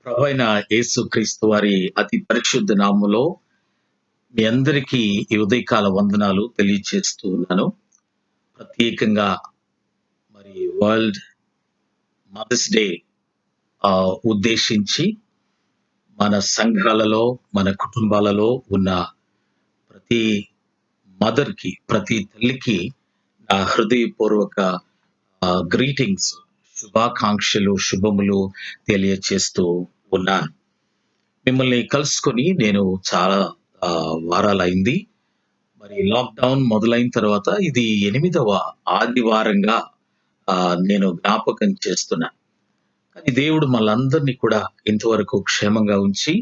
ప్రభైన యేసుక్రీస్తు వారి అతి పరిశుద్ధ నామములో మీ అందరికీ ఈ ఉదయకాల వందనాలు తెలియజేస్తూ ఉన్నాను. ప్రత్యేకంగా వరల్డ్ మదర్స్ డే ఉద్దేశించి మన సంఘాలలో, మన కుటుంబాలలో ఉన్న ప్రతి మదర్‌కి, ప్రతి తల్లికి నా హృదయపూర్వక గ్రీటింగ్స్, శుభాకాంక్షలు, శుభములు తెలియజేస్తూ ఉన్నాను. మిమ్మల్ని కలుసుకొని నేను చాలా వారాలైంది. లాక్‌డౌన్ మొదలైన తర్వాత ఇది 8వ ఆదివారంగా నేను జ్ఞాపకం చేస్తున్నా. కానీ దేవుడు మనందరినీ కూడా ఇంతవరకు క్షేమంగా ఉంచి,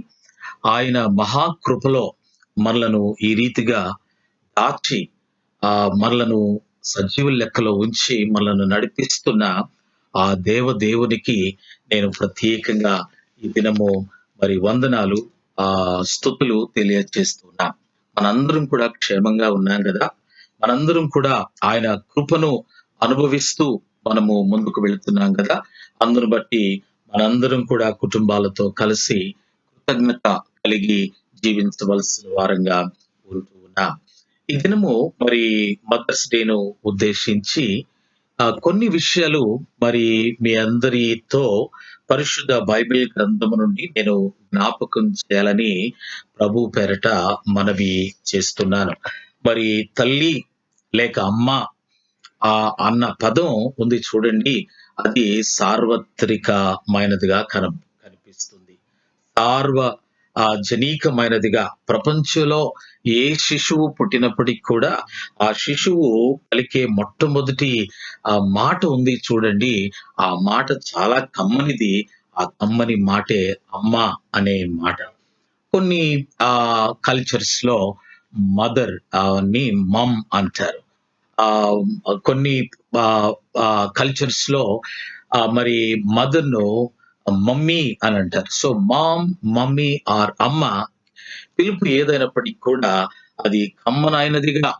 ఆయన మహాకృపలో మనలను ఈ రీతిగా దాచి మనలను సజీవుల లెక్కలో ఉంచి మనలను నడిపిస్తున్న ఆ దేవునికి నేను ప్రత్యేకంగా ఈ దినము వందనాలు, స్తుతులు తెలియజేస్తున్నా. మనందరం కూడా క్షేమంగా ఉన్నాం కదా! మనందరం కూడా ఆయన కృపను అనుభవిస్తూ మనము ముందుకు వెళ్తున్నాం కదా! అందును బట్టి మనందరం కూడా కుటుంబాలతో కలిసి కృతజ్ఞత కలిగి జీవించవలసిన వారంగా ఉంటూ ఉన్నాం. ఈ దినము మదర్స్ డేను ఉద్దేశించి కొన్ని విషయాలు మీ అందరితో పరిశుద్ధ బైబిల్ గ్రంథము నుండి నేను జ్ఞాపకం చేయాలని ప్రభు పేరట మనవి చేస్తున్నాను. తల్లి లేక అమ్మ అన్న పదం ఉంది చూడండి, అది సార్వత్రికమైనదిగా కనిపిస్తుంది. జనీకమైనదిగా ప్రపంచంలో ఏ శిశువు పుట్టినప్పటికి కూడా ఆ శిశువు పలికే మొట్టమొదటి మాట ఉంది చూడండి, ఆ మాట చాలా కమ్మనిది. ఆ కమ్మని మాటే అమ్మ అనే మాట. కొన్ని కల్చర్స్ లో మదర్ ని మమ్ అంటారు. కొన్ని కల్చర్స్ లో మదర్ ను మమ్మీ అని అంటారు. సో మామ్, మమ్మీ ఆర్ అమ్మ పిలుపు ఏదైనప్పటికీ కూడా అది కమ్మనైనదిగా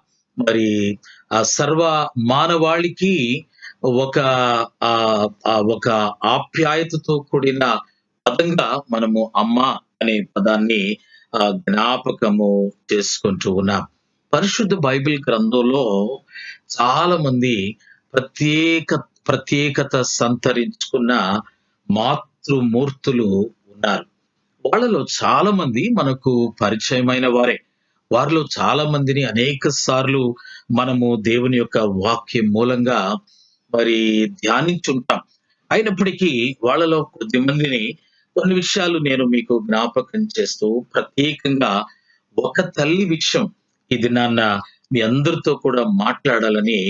సర్వ మానవాళికి ఒక ఒక ఆప్యాయతతో కూడిన పదంగా మనము అమ్మ అనే పదాన్ని జ్ఞాపకము చేసుకుంటూ ఉన్నాం. పరిశుద్ధ బైబిల్ గ్రంథంలో చాలా మంది ప్రత్యేకత సంతరించుకున్న మాతృమూర్తులు ఉన్నారు. వాళ్ళలో చాలా మంది మనకు పరిచయమైన వారే. వారిలో చాలా మందిని అనేక సార్లు మనము దేవుని యొక్క వాక్యం మూలంగా ధ్యానించుంటాం. అయినప్పటికీ వాళ్ళలో కొద్ది మందిని కొన్ని విషయాలు నేను మీకు జ్ఞాపకం చేస్తూ, ప్రత్యేకంగా ఒక తల్లి విషయం ఇది మీ అందరితో కూడా మాట్లాడాలని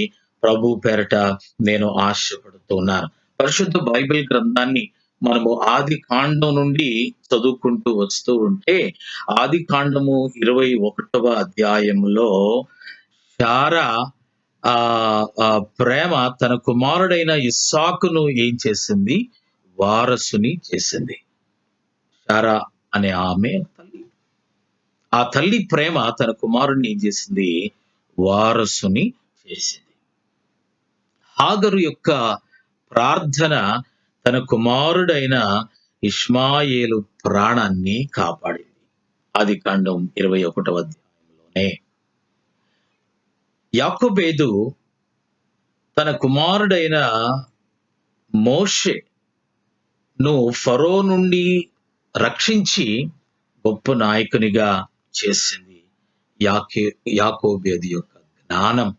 ప్రభు పేరట నేను ఆశపడుతున్నాను. పరిశుద్ధ బైబిల్ గ్రంథాన్ని మనము ఆది కాండం నుండి చదువుకుంటూ వస్తూ ఉంటే, ఆది కాండము 21వ అధ్యాయంలో శారా ప్రేమ తన కుమారుడైన ఇస్సాకును ఏం చేసింది? వారసుని చేసింది. శారా అనే ఆమె తల్లి. ఆ తల్లి ప్రేమ తన కుమారుడిని ఏం చేసింది? వారసుని చేసింది. హాగరు యొక్క ప్రార్థన తన కుమారుడైన ఇష్మాయేలు ప్రాణాన్ని కాపాడింది. ఆది కాండం 21వ అధ్యాయంలోనే. యాకోబేదు తన కుమారుడైన మోషేను ఫరో నుండి రక్షించి గొప్ప నాయకునిగా చేసింది. యాకోబేదు యొక్క జ్ఞానం,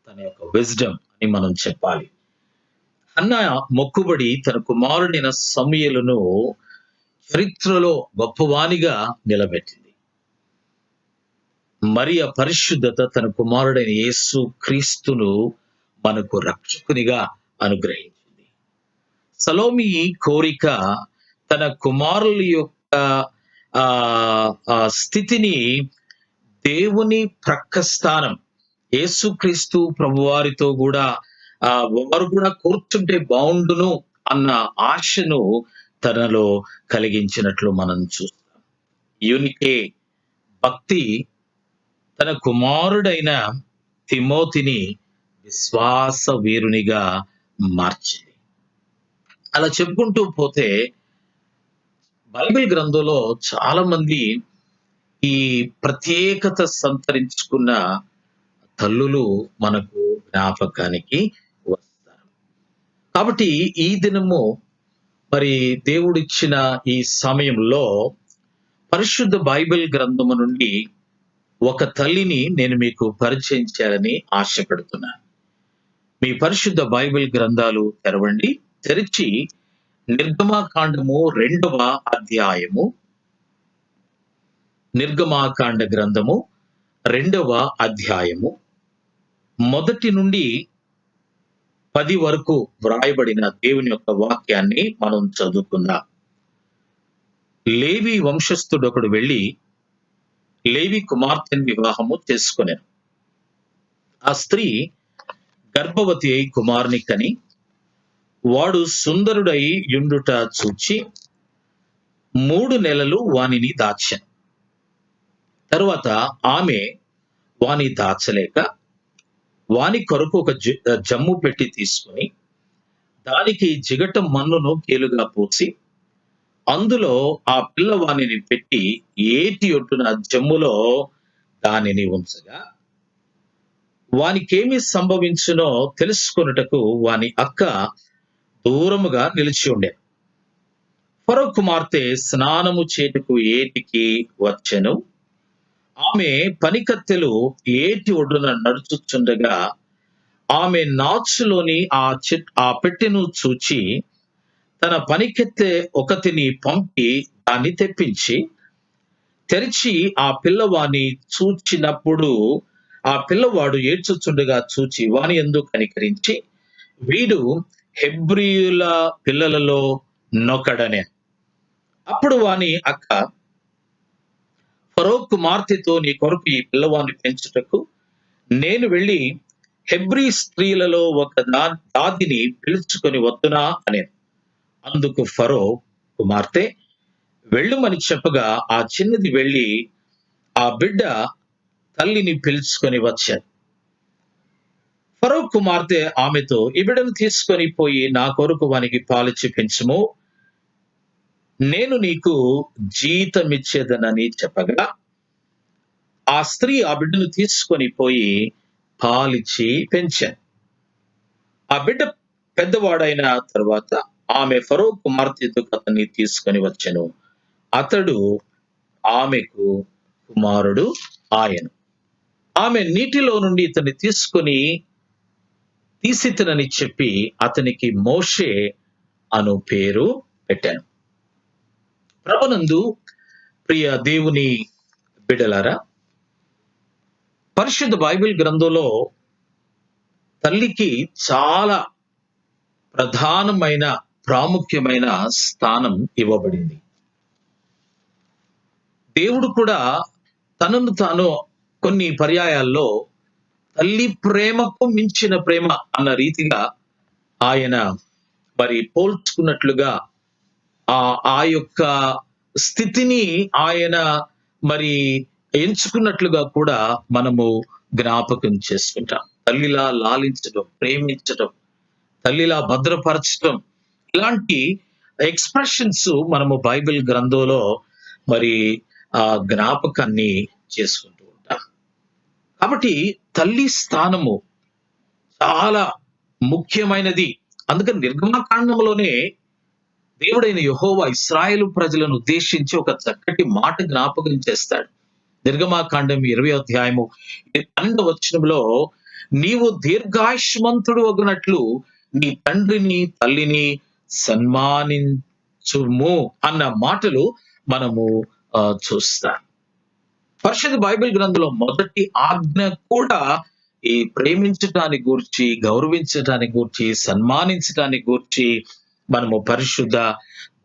తన యొక్క విజ్డమ్ అని మనం చెప్పాలి. హన్నా మొక్కుబడి తన కుమారుడైన సమూయేలును చరిత్రలో గొప్పవానిగా నిలబెట్టింది. మరియ పరిశుద్ధత తన కుమారుడైన యేసు క్రీస్తును మనకు రక్షకునిగా అనుగ్రహించింది. సలోమి కోరిక తన కుమారుల యొక్క స్థితిని దేవుని ప్రక్క స్థానం యేసుక్రీస్తు ప్రభువారితో కూడా వారు కూడా కూర్చుంటే బాగుండును అన్న ఆశను తనలో కలిగించినట్లు మనం చూస్తాం. యూనికే భక్తి తన కుమారుడైన తిమోతిని విశ్వాస వీరునిగా మార్చింది. అలా చెప్పుకుంటూ పోతే బైబిల్ గ్రంథంలో చాలా మంది ఈ ప్రత్యేకత సంతరించుకున్న తల్లులు మనకు జ్ఞాపకానికి వస్తారు. కాబట్టి ఈ దినము మరి దేవుడిచ్చిన ఈ సమయంలో పరిశుద్ధ బైబిల్ గ్రంథము నుండి ఒక తల్లిని నేను మీకు పరిచయం చేయాలని ఆశపడుతున్నాను. మీ పరిశుద్ధ బైబిల్ గ్రంథాలు తెరవండి. తెరిచి నిర్గమాకాండము 2వ అధ్యాయము, నిర్గమాకాండ గ్రంథము 2వ అధ్యాయము 1 నుండి 10 వరకు వ్రాయబడిన దేవుని యొక్క వాక్యాన్ని మనం చదువుకుందాం. లేవి వంశస్థుడొకడు వెళ్ళి లేవి కుమార్తెను వివాహము చేసుకొనెను. ఆ స్త్రీ గర్భవతి అయి కుమారుని కని వాడు సుందరుడై యుండుట చూచి 3 నెలలు వానిని దాచెను. తరువాత ఆమె వాని దాచలేక వాని కొరకు ఒక జమ్ము పెట్టి తీసుకుని దానికి జిగట మన్నును కేలుగా పోసి అందులో ఆ పిల్లవానిని పెట్టి ఏటి ఒడ్డున జమ్ములో దానిని ఉంచగా వానికేమి సంభవించునో తెలుసుకొనుటకు వాని అక్క దూరముగా నిలిచి ఉండే. ఫరో కుమార్తె స్నానము చేటుకు ఏటికి వచ్చెను. ఆమె పనికత్తెలు ఏటి ఒడ్డున నడుచుచుండగా ఆమె నాచులోని ఆ పెట్టెను చూచి తన పనికెత్తె ఒకతిని పంపి దాన్ని తెప్పించి తెరిచి ఆ పిల్లవాని చూచినప్పుడు ఆ పిల్లవాడు ఏడ్చుచుండగా చూచి వాని యందు కనికరించి వీడు హెబ్రీయుల పిల్లలలో నొకడనే. అప్పుడు వాని అక్క ఫరో కుమార్తెతో నీ కొరకు ఈ పిల్లవాన్ని పెంచుటకు నేను వెళ్ళి హెబ్రీ స్త్రీలలో ఒక దాదిని పిలుచుకొని వద్దునా అనేది. అందుకు ఫరో కుమార్తె వెళ్ళుమని చెప్పగా ఆ చిన్నది వెళ్ళి ఆ బిడ్డ తల్లిని పిలుచుకొని వచ్చారు. ఫరో కుమార్తె ఆమెతో ఈ బిడ్డను తీసుకొని పోయి నా కొరకు వానికి పాలిచ్చి పెంచుము, నేను నీకు జీతమిచ్చేదనని చెప్పగా ఆ స్త్రీ ఆ బిడ్డను తీసుకొని పోయి పాలిచ్చి పెంచాను. ఆ బిడ్డ పెద్దవాడైన తర్వాత ఆమె ఫరో కుమార్తెతో అతన్ని తీసుకొని వచ్చెను. అతడు ఆమెకు కుమారుడు ఆయను. ఆమె నీటిలో నుండి ఇతన్ని తీసితనని చెప్పి అతనికి మోషే అను పేరు పెట్టాను. ప్రభునందు ప్రియ దేవుని బిడ్డలారా, పరిశుద్ధ బైబిల్ గ్రంథంలో తల్లికి చాలా ప్రధానమైన ప్రాముఖ్యమైన స్థానం ఇవ్వబడింది. దేవుడు కూడా తనను తాను కొన్ని పర్యాయాల్లో తల్లి ప్రేమకు మించిన ప్రేమ అన్న రీతిగా ఆయన మరి పోల్చుకున్నట్లుగా ఆ యొక్క స్థితిని ఆయన మరి ఎంచుకున్నట్లుగా కూడా మనము జ్ఞాపకం చేసుకుంటాం. తల్లిలా లాలించడం, ప్రేమించడం, తల్లిలా భద్రపరచడం, ఇలాంటి ఎక్స్ప్రెషన్స్ మనము బైబిల్ గ్రంథంలో మరి ఆ జ్ఞాపకాన్ని చేసుకుంటూ ఉంటాం. కాబట్టి తల్లి స్థానము చాలా ముఖ్యమైనది. అందుకని నిర్గమకాండంలోనే దేవుడైన యెహోవా ఇశ్రాయేలు ప్రజలను ఉద్దేశించి ఒక చక్కటి మాట జ్ఞాపకం చేస్తాడు. నిర్గమాకాండం 20వ అధ్యాయము 12వ వచనంలో నీవు దీర్ఘాయుష్మంతుడు అగునట్లు నీ తండ్రిని తల్లిని సన్మానించుము అన్న మాటలు మనము చూస్తాం. పరిశుద్ధ బైబిల్ గ్రంథంలో మొదటి ఆజ్ఞ కూడా ఈ ప్రేమించటానికి గూర్చి, గౌరవించటానికి గూర్చి, సన్మానించటానికి గూర్చి మనము పరిశుద్ధ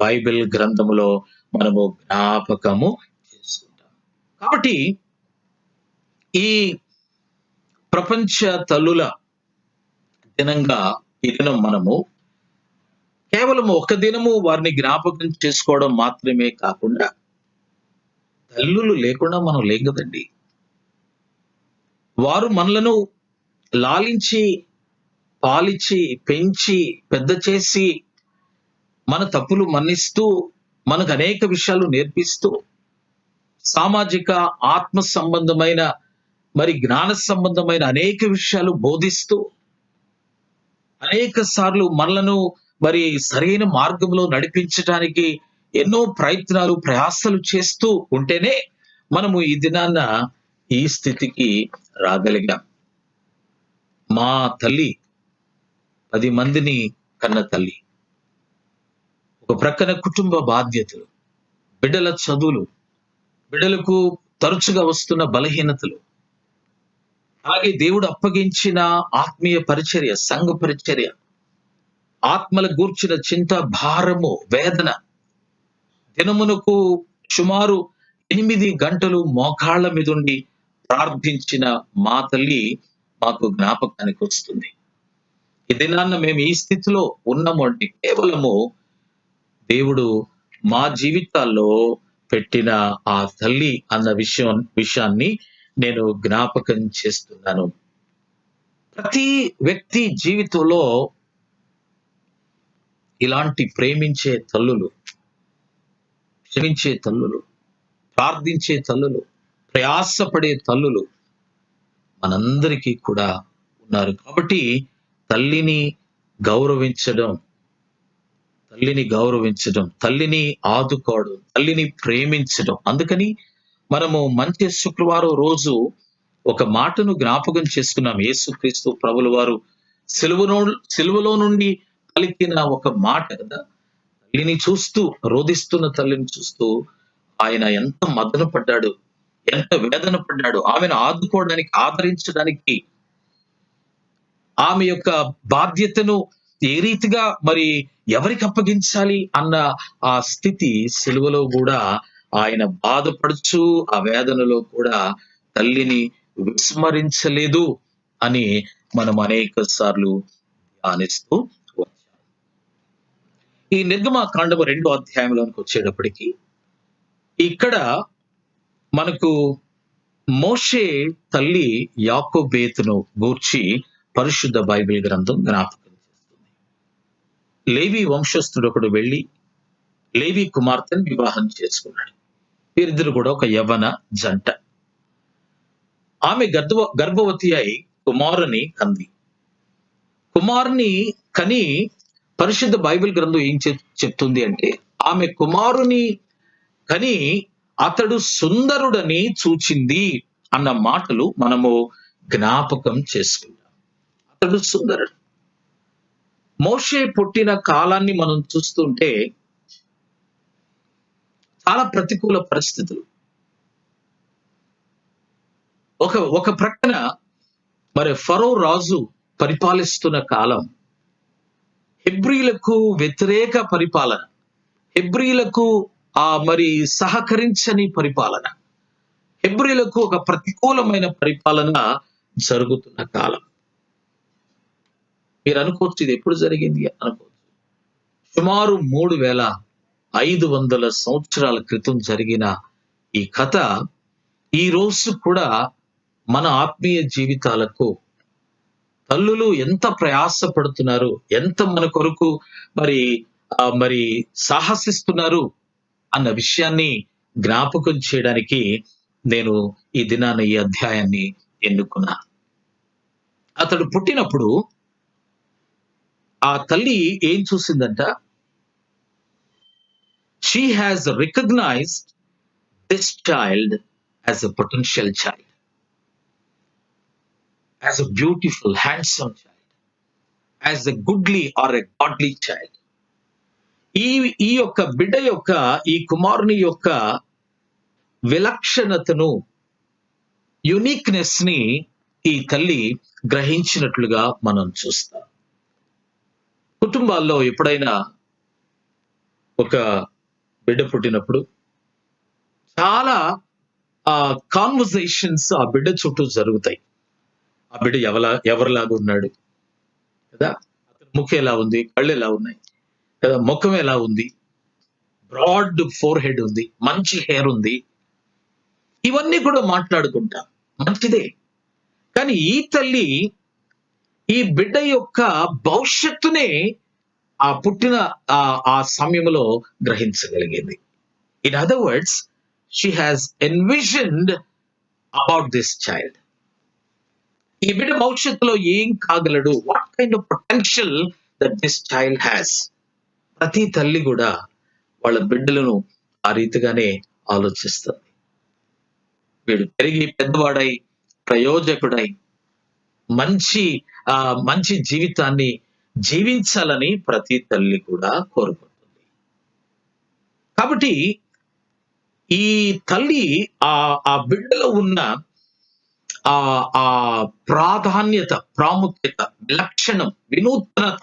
బైబిల్ గ్రంథములో మనము జ్ఞాపకము చేసుకుంటాం. కాబట్టి ఈ ప్రపంచ తల్లుల దినంగా ఈ దినం మనము కేవలం ఒక దినము వారిని జ్ఞాపకం చేసుకోవడం మాత్రమే కాకుండా, తల్లులు లేకుండా మనం లేం కదండి. వారు మనలను లాలించి, పాలిచ్చి, పెంచి, పెద్ద చేసి, మన తప్పులు మన్నిస్తూ మనకు అనేక విషయాలు నేర్పిస్తూ, సామాజిక, ఆత్మ సంబంధమైన, మరి జ్ఞాన సంబంధమైన అనేక విషయాలు బోధిస్తూ, అనేక సార్లు మనలను మరి సరైన మార్గంలో నడిపించటానికి ఎన్నో ప్రయత్నాలు, ప్రయాసలు చేస్తూ ఉంటేనే మనము ఈ దినాన్న ఈ స్థితికి రాగలిగాం. మా తల్లి 10 మందిని కన్న తల్లి. ఒక ప్రక్కన కుటుంబ బాధ్యతలు, బిడ్డల చదువులు, బిడ్డలకు తరచుగా వస్తున్న బలహీనతలు, అలాగే దేవుడు అప్పగించిన ఆత్మీయ పరిచర్య, సంఘ పరిచర్య, ఆత్మల గూర్చిన చింత, భారము, వేదన, దినమునకు సుమారు 8 గంటలు మోకాళ్ళ మీదుండి ప్రార్థించిన మా తల్లి మాకు జ్ఞాపకానికి వస్తుంది. ఈ దినాన్న మేము ఈ స్థితిలో ఉన్నాము అంటే కేవలము దేవుడు మా జీవితాల్లో పెట్టిన ఆ తల్లి అన్న విషయాన్ని నేను జ్ఞాపకం చేస్తున్నాను. ప్రతి వ్యక్తి జీవితంలో ఇలాంటి ప్రేమించే తల్లులు, క్షమించే తల్లులు, ప్రార్థించే తల్లులు, ప్రయాసపడే తల్లులు మనందరికీ కూడా ఉన్నారు. కాబట్టి తల్లిని గౌరవించడం, తల్లిని ఆదుకోవడం, తల్లిని ప్రేమించడం. అందుకని మనము మంచి శుక్రవారం రోజు ఒక మాటను జ్ఞాపకం చేసుకున్నాం. యేసుక్రీస్తు ప్రభుల వారు సిలువలో నుండి పలికిన ఒక మాట కదా. తల్లిని చూస్తూ, రోదిస్తున్న తల్లిని చూస్తూ ఆయన ఎంత మదన పడ్డాడు, ఎంత వేదన పడ్డాడు. ఆమెను ఆదుకోవడానికి, ఆదరించడానికి, ఆమె యొక్క బాధ్యతను ఏ రీతిగా మరి ఎవరికి అప్పగించాలి అన్న ఆ స్థితి సిలువలో కూడా ఆయన బాధపడుచు, ఆ వేదనలో కూడా తల్లిని విస్మరించలేదు అని మనం అనేక సార్లు ధ్యానిస్తూ వచ్చాం. ఈ నిర్గమకాండము 2వ అధ్యాయంలోనికి వచ్చేటప్పటికి ఇక్కడ మనకు మోషే తల్లి యాకోబేతును గూర్చి పరిశుద్ధ బైబిల్ గ్రంథం జ్ఞాపకం చేస్తుంది. లేవి వంశస్థుడు ఒకడు వెళ్ళి లేవి కుమార్తెను వివాహం చేసుకున్నాడు. వీరిద్దరు కూడా ఒక యవ్వన జంట. ఆమె గర్భవతి అయి కుమారుని కంది. కుమారుని కని పరిశుద్ధ బైబిల్ గ్రంథం ఏం చెప్తుంది అంటే, ఆమె కుమారుని కని అతడు సుందరుడని చూచింది అన్న మాటలు మనము జ్ఞాపకం చేసుకుంటాం. అతడు సుందరుడు. మోషే పుట్టిన కాలాన్ని మనం చూస్తుంటే చాలా ప్రతికూల పరిస్థితులు. ఒక ప్రక్కన మరి ఫరో రాజు పరిపాలిస్తున్న కాలం, హెబ్రీలకు వ్యతిరేక పరిపాలన, హెబ్రీలకు మరి సహకరించని పరిపాలన, హెబ్రీలకు ఒక ప్రతికూలమైన పరిపాలన జరుగుతున్న కాలం. మీరు అనుకోవచ్చు ఇది ఎప్పుడు జరిగింది అనుకోవచ్చు. సుమారు 3500 సంవత్సరాల క్రితం జరిగిన ఈ కథ ఈ రోజు కూడా మన ఆత్మీయ జీవితాలకు తల్లులు ఎంత ప్రయాసపడుతున్నారు, ఎంత మన కొరకు మరి సాహసిస్తున్నారు అన్న విషయాన్ని జ్ఞాపకం చేయడానికి నేను ఈ దినాన ఈ అధ్యాయాన్ని ఎన్నుకున్నా. అతడు పుట్టినప్పుడు ఆ తల్లి ఏం చూసిందంట? She has recognized this child as a potential child, as a beautiful, handsome child, as a goodly or a godly child. ఈ యొక్క బిడ్డ యొక్క, ఈ కుమారుని యొక్క విలక్షణతను, యునిక్నెస్ ని ఈ తల్లి గ్రహించినట్లుగా మనం చూస్తాం. కుటుంబాల్లో ఎప్పుడైనా ఒక బిడ్డ పుట్టినప్పుడు చాలా కాన్వర్జేషన్స్ ఆ బిడ్డ చుట్టూ జరుగుతాయి. ఆ బిడ్డ ఎవరిలాగా ఉన్నాడు కదా, అతని ముఖం ఎలా ఉంది, కళ్ళు ఎలా ఉన్నాయి కదా, ముఖం ఎలా ఉంది, బ్రాడ్ ఫోర్ హెడ్ ఉంది, మంచి హెయిర్ ఉంది, ఇవన్నీ కూడా మాట్లాడుకుంటాం, మంచిదే. కానీ ఈ తల్లి ఈ బిడ్డ యొక్క భవిష్యత్తునే ఆ పుట్టిన ఆ సమయంలో గ్రహించగలిగింది. In other words, she has envisioned about this child. ఈ బిడ్డ భవిష్యత్తులో ఏం కాగలడు, what kind of potential that this child has. ప్రతి తల్లి కూడా వాళ్ళ బిడ్డలను ఆ రీతిగానే ఆలోచిస్తుంది. వీడు పెరిగి పెద్దవాడై ప్రయోజకుడై మంచి మంచి జీవితాన్ని జీవించాలని ప్రతి తల్లి కూడా కోరుకుంటుంది. కాబట్టి ఈ తల్లి ఆ బిడ్డలో ఉన్న ఆ ఆ ప్రాధాన్యత, ప్రాముఖ్యత, విలక్షణం, వినూత్నత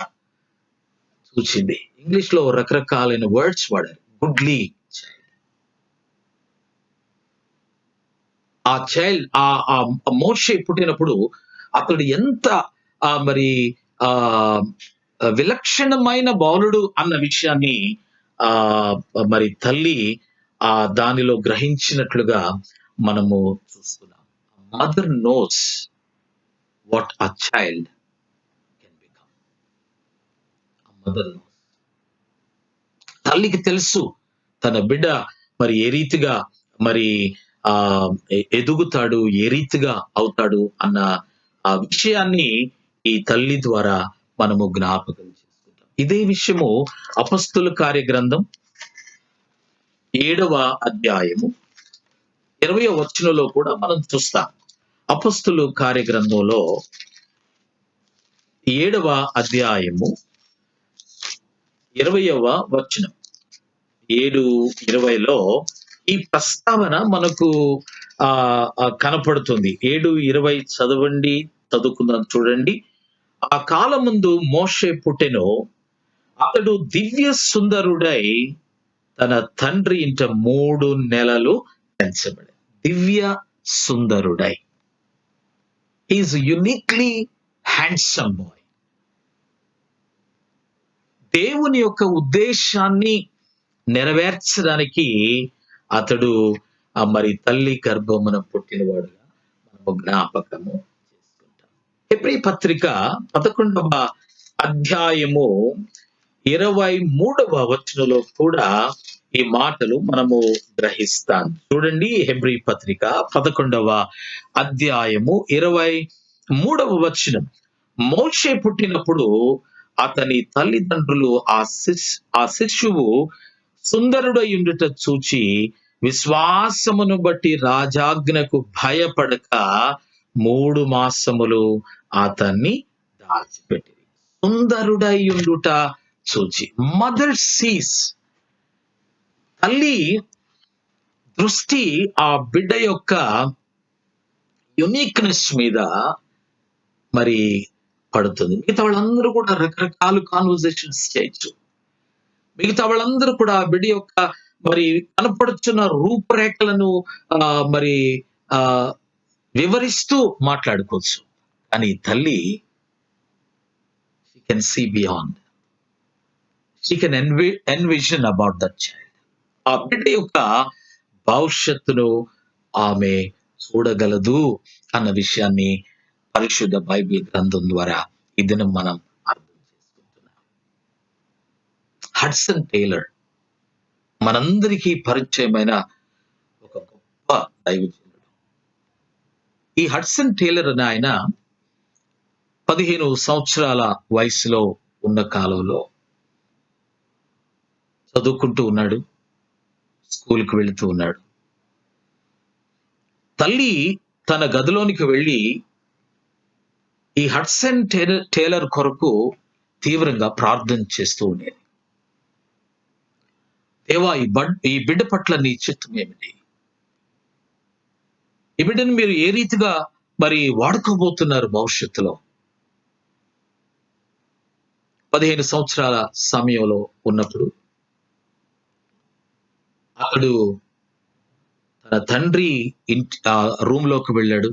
చూసింది. ఇంగ్లీష్ లో రకరకాలైన వర్డ్స్ వాడారు. Goodly child. ఆ చైల్డ్ ఆ మోషే పుట్టినప్పుడు అతడు ఎంత మరి ఆ విలక్షణమైన బాలుడు అన్న విషయాన్ని ఆ మరి తల్లి దానిలో గ్రహించినట్లుగా మనము చూస్తున్నాం. Mother knows what a child can become. Mother nose. తల్లికి తెలుసు తన బిడ్డ మరి ఏ రీతిగా మరి ఎదుగుతాడు, ఏ రీతిగా అవుతాడు అన్న ఆ విషయాన్ని ఈ తల్లి ద్వారా మనము జ్ఞాపకం చేసుకుంటాం. ఇదే విషయము అపొస్తలుల కార్య గ్రంథం 7వ అధ్యాయము 20వ వచనంలో కూడా మనం చూస్తాం. అపొస్తలుల కార్య గ్రంథంలో 7వ అధ్యాయము 20వ వచనం, 7:20లో ఈ ప్రస్తావన మనకు కనపడుతుంది. 7:20 చదువుకుందాం చూడండి. ఆ కాలమందు మోషే పుట్టెను, అతడు దివ్య సుందరుడై తన తండ్రి ఇంట 3 నెలలు పెంచబడి. దివ్య సుందరుడై. Is uniquely handsome boy. దేవుని యొక్క ఉద్దేశాన్ని నెరవేర్చడానికి అతడు మరి తల్లి గర్భమున పుట్టినవాడుగా మనము జ్ఞాపకము చేసుకుంటాం. హెబ్రీ పత్రిక 11వ అధ్యాయము 23వ వచనంలో కూడా ఈ మాటలు మనము గ్రహిస్తాం. చూడండి, హెబ్రీ పత్రిక 11వ అధ్యాయము 23వ వచనం. మోషే పుట్టినప్పుడు అతని తల్లిదండ్రులు ఆ శిశువు సుందరుడై ఉండుట చూచి విశ్వాసమును బట్టి రాజాజ్ఞకు భయపడక 3 మాసములు అతన్ని దాచిపెట్టి. సుందరుడై ఉండుట చూచి. Mother sees. తల్లి దృష్టి ఆ బిడ్డ యొక్క యునిక్నెస్ మీద మరి పడుతుంది. మిగతా వాళ్ళందరూ కూడా రకరకాల కాన్వర్సేషన్స్ చేయొచ్చు. మిగతా వాళ్ళందరూ కూడా ఆ బిడ్డ యొక్క మరి కనపడుచున్న రూపురేఖలను మరి వివరిస్తూ మాట్లాడుకోవచ్చు. కానీ తల్లి she can see beyond. She can envision about that child. ఆ బిడ్డ యొక్క భవిష్యత్తును ఆమె చూడగలదు అన్న విషయాన్ని పరిశుద్ధ బైబిల్ గ్రంథం ద్వారా ఈ దినం మనం అర్థం చేసుకుంటున్నాం. హడ్సన్ టేలర్ మనందరికీ పరిచయమైన ఒక గొప్ప దైవజనుడు. ఈ హడ్సన్ టేలర్ అనే ఆయన 15 సంవత్సరాల వయసులో ఉన్న కాలంలో చదువుకుంటూ ఉన్నాడు, స్కూల్కి వెళుతూ ఉన్నాడు. తల్లి తన గదిలోనికి వెళ్ళి ఈ హడ్సన్ టేలర్ కొరకు తీవ్రంగా ప్రార్థన చేస్తూ ఉండేది. దేవా, ఈ బిడ్డ పట్ల నీ చిత్తం ఏమిటి? ఈ బిడ్డను మీరు ఏ రీతిగా మరి వాడుకోబోతున్నారు భవిష్యత్తులో? 15 సంవత్సరాల సమయంలో ఉన్నప్పుడు అతడు తన తండ్రి రూమ్ లోకి వెళ్ళాడు.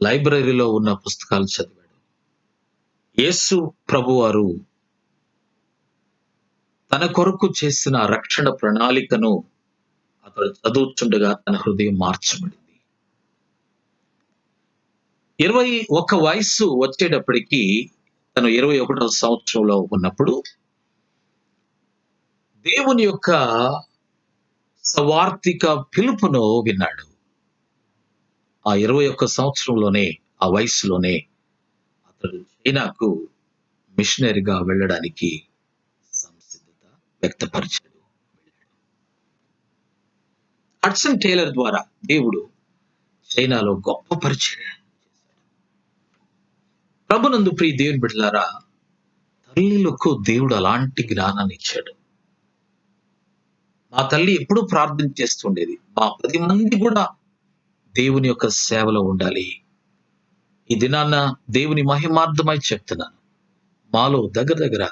లైబ్రరీలో ఉన్న పుస్తకాలు చదివాడు. యేసు ప్రభువారు తన కొరకు చేసిన రక్షణ ప్రణాళికను అతడు చదువుతుండగా తన హృదయం మార్చబడింది. 21 వయస్సు వచ్చేటప్పటికి తను 21వ సంవత్సరంలో ఉన్నప్పుడు దేవుని యొక్క సవార్థిక పిలుపును విన్నాడు. ఆ 21 సంవత్సరంలోనే, ఆ వయసులోనే అతడు చైనాకు మిషనరీగా వెళ్ళడానికి సంసిద్ధత వ్యక్తపరిచాడు. హడ్సన్ టేలర్ ద్వారా దేవుడు చైనాలో గొప్ప పరిచర్య చేశాడు. ప్రభునందు ప్రియ దేవుని బిడ్డలారా, తల్లులకు దేవుడు అలాంటి జ్ఞానాన్ని ఇచ్చాడు. మా తల్లి ఎప్పుడూ ప్రార్థన చేస్తుండేది, మా 10 మంది కూడా దేవుని యొక్క సేవలో ఉండాలి. ఈ దినాన్న దేవుని మహిమార్థమై చెప్తున్నాను, మాలో దగ్గర దగ్గర